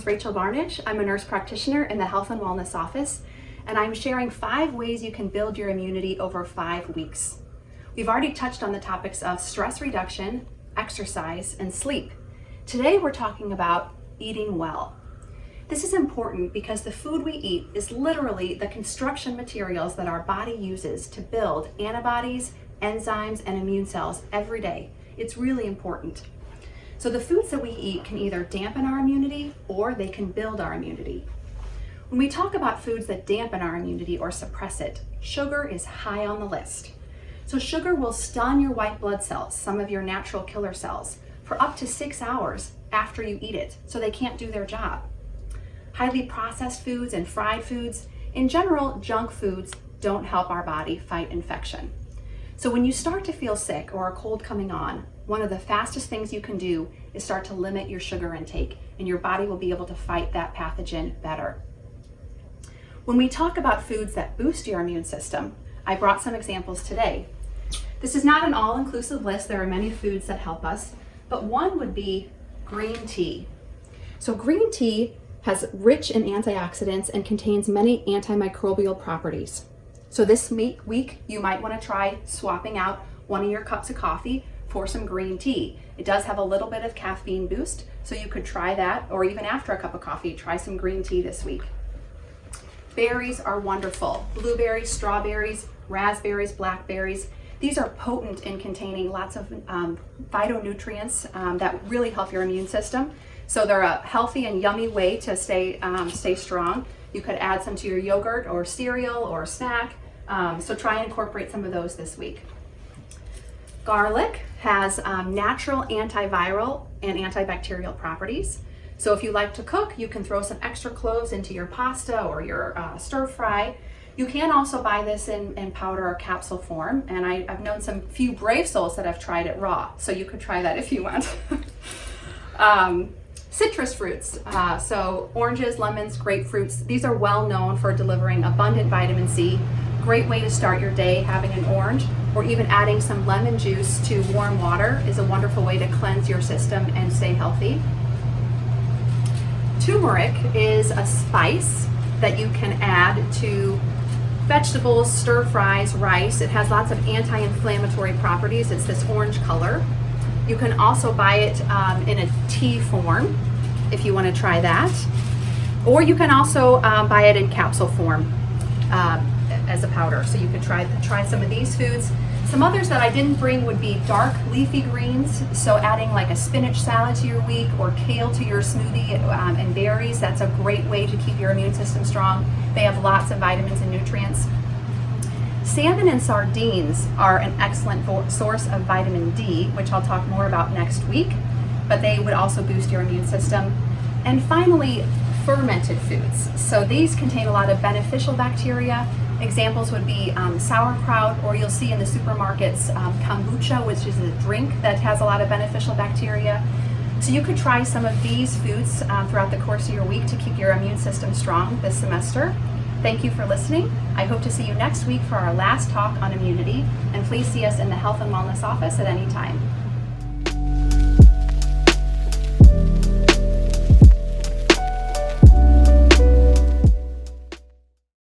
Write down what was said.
Phillips Barnidge. I'm a nurse practitioner in the Health and Wellness Office, and I'm sharing 5 ways you can build your immunity over 5 weeks. We've already touched on the topics of stress reduction, exercise, and sleep. Today we're talking about eating well. This is important because the food we eat is literally the construction materials that our body uses to build antibodies, enzymes, and immune cells every day. It's really important. So the foods that we eat can either dampen our immunity or they can build our immunity. When we talk about foods that dampen our immunity or suppress it, sugar is high on the list. So sugar will stun your white blood cells, some of your natural killer cells, for up to 6 hours after you eat it, so they can't do their job. Highly processed foods and fried foods, in general, junk foods don't help our body fight infection. So when you start to feel sick or a cold coming on, one of the fastest things you can do is start to limit your sugar intake, and your body will be able to fight that pathogen better. When we talk about foods that boost your immune system, I brought some examples today. This is not an all-inclusive list. There are many foods that help us, but one would be green tea. So green tea has rich in antioxidants and contains many antimicrobial properties. So this week, you might want to try swapping out one of your cups of coffee for some green tea. It does have a little bit of caffeine boost, so you could try that, or even after a cup of coffee, try some green tea this week. Berries are wonderful. Blueberries, strawberries, raspberries, blackberries. These are potent in containing lots of phytonutrients that really help your immune system. So they're a healthy and yummy way to stay strong. You could add some to your yogurt or cereal or snack. So try and incorporate some of those this week. Garlic has natural antiviral and antibacterial properties. So if you like to cook, you can throw some extra cloves into your pasta or your stir fry. You can also buy this in powder or capsule form, and I've known some few brave souls that have tried it raw, so you could try that if you want. Citrus fruits, so oranges, lemons, grapefruits, these are well known for delivering abundant vitamin C. Great way to start your day, having an orange, or even adding some lemon juice to warm water is a wonderful way to cleanse your system and stay healthy. Turmeric is a spice that you can add to vegetables, stir fries, rice. It has lots of anti-inflammatory properties. It's this orange color. You can also buy it in a tea form if you want to try that. Or you can also buy it in capsule form as a powder. So you could try some of these foods. Some others that I didn't bring would be dark leafy greens. So adding like a spinach salad to your week or kale to your smoothie and berries. That's a great way to keep your immune system strong. They have lots of vitamins and nutrients. Salmon and sardines are an excellent source of vitamin D, which I'll talk more about next week, but they would also boost your immune system. And finally, fermented foods. So these contain a lot of beneficial bacteria. Examples would be sauerkraut, or you'll see in the supermarkets kombucha, which is a drink that has a lot of beneficial bacteria. So you could try some of these foods throughout the course of your week to keep your immune system strong this semester. Thank you for listening. I hope to see you next week for our last talk on immunity, and please see us in the Health and Wellness Office at any time.